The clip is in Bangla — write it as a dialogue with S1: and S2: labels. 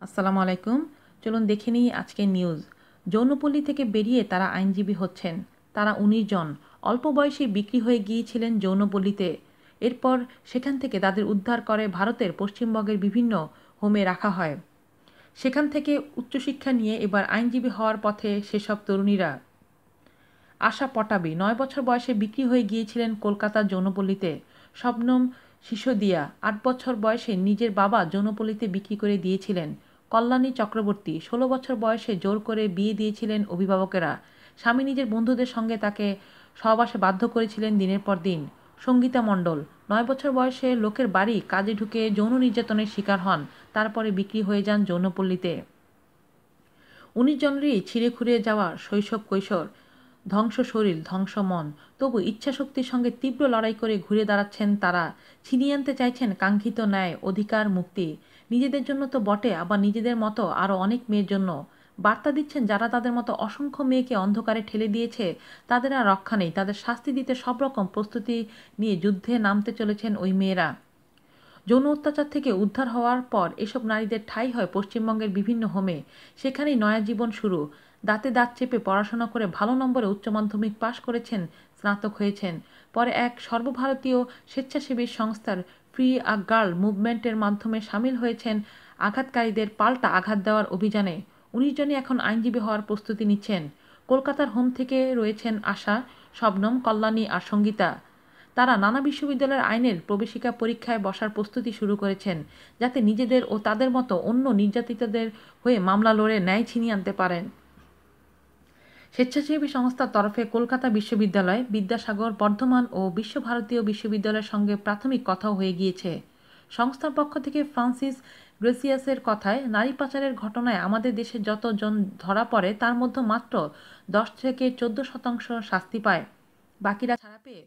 S1: আসসালামু আলাইকুম। চলুন দেখে নিই আজকের নিউজ। যৌনপল্লী থেকে বেরিয়ে তারা আইনজীবী হচ্ছেন। তারা ১৯ জন অল্প বয়সে বিক্রি হয়ে গিয়েছিলেন যৌনপল্লীতে। এরপর সেখান থেকে তাদের উদ্ধার করে ভারতের পশ্চিমবঙ্গের বিভিন্ন হোমে রাখা হয়। সেখান থেকে উচ্চশিক্ষা নিয়ে এবার আইনজীবী হওয়ার পথে সেসব তরুণীরা। আশা পটাবি ৯ বছর বয়সে বিক্রি হয়ে গিয়েছিলেন কলকাতার যৌনপল্লীতে। শবনম সিসোদিয়া ৮ বছর বয়সে নিজের বাবা যৌনপল্লীতে বিক্রি করে দিয়েছিলেন। কল্যাণী চক্রবর্তী ১৬ বছর বয়সে জোর করে বিয়ে দিয়েছিলেন অভিভাবকেরা। স্বামী নিজের বন্ধুদের সঙ্গে তাকে সহবাসে বাধ্য করেছিলেন দিনের পর দিন। সঙ্গীতা মণ্ডল ৯ বছর বয়সে লোকের বাড়ি কাজে ঢুকে যৌন নির্যাতনের শিকার হন, তারপরে বিক্রি হয়ে যান যৌনপল্লীতে। ১৯ জনেরই ছিঁড়ে খুঁড়ে যাওয়া শৈশব কৈশোর, ধ্বংস শরীর ধ্বংস মন, তবু ইচ্ছাশক্তির সঙ্গে তীব্র লড়াই করে ঘুরে দাঁড়াচ্ছেন তারা। ছিনিয়ে আনতে চাইছেন কাঙ্ক্ষিত ন্যায়, অধিকার, মুক্তি। নিজেদের জন্য তো বটে, আবার নিজেদের মতো আরও অনেক মেয়ের জন্য। বার্তা দিচ্ছেন যারা তাদের মতো অসংখ্য মেয়েকে অন্ধকারে ঠেলে দিয়েছে তাদের আর রক্ষা নেই। তাদের শাস্তি দিতে সব রকম প্রস্তুতি নিয়ে যুদ্ধে নামতে চলেছেন ওই মেয়েরা। যৌন অত্যাচার থেকে উদ্ধার হওয়ার পর এসব নারীদের ঠাঁই হয় পশ্চিমবঙ্গের বিভিন্ন হোমে। সেখানেই নয়া জীবন শুরু। দাঁতে দাঁত চেপে পড়াশোনা করে ভালো নম্বরে উচ্চ মাধ্যমিক পাশ করেছেন, স্নাতক হয়েছেন। পরে এক সর্বভারতীয় স্বেচ্ছাসেবী সংস্থার ফ্রি আ গার্ল মুভমেন্টের মাধ্যমে সামিল হয়েছেন আঘাতকারীদের পাল্টা আঘাত দেওয়ার অভিযানে। ১৯ জনই এখন আইনজীবী হওয়ার প্রস্তুতি নিচ্ছেন। কলকাতার হোম থেকে রয়েছেন আশা, শবনম, কল্যাণী আর সঙ্গীতা। তারা নানা বিশ্ববিদ্যালয়ের আইনের প্রবেশিকা পরীক্ষায় বসার প্রস্তুতি শুরু করেছেন, যাতে নিজেদের ও তাদের মতো অন্য নির্যাতিতদের হয়ে মামলা লড়ে ন্যায় ছিনিয়ে আনতে পারেন। স্বেচ্ছাসেবী সংস্থার তরফে কলকাতা বিশ্ববিদ্যালয়, বিদ্যাসাগর, বর্ধমান ও বিশ্বভারতীয় বিশ্ববিদ্যালয়ের সঙ্গে প্রাথমিক কথাও হয়ে গিয়েছে। সংস্থার পক্ষ থেকে ফ্রান্সিস গ্রেসিয়াসের কথায়, নারী পাচারের ঘটনায় আমাদের দেশে যত জন ধরা পড়ে তার মধ্যে মাত্র ১০ থেকে ১৪% শাস্তি পায়। বাকিরা ছাড়া পেয়ে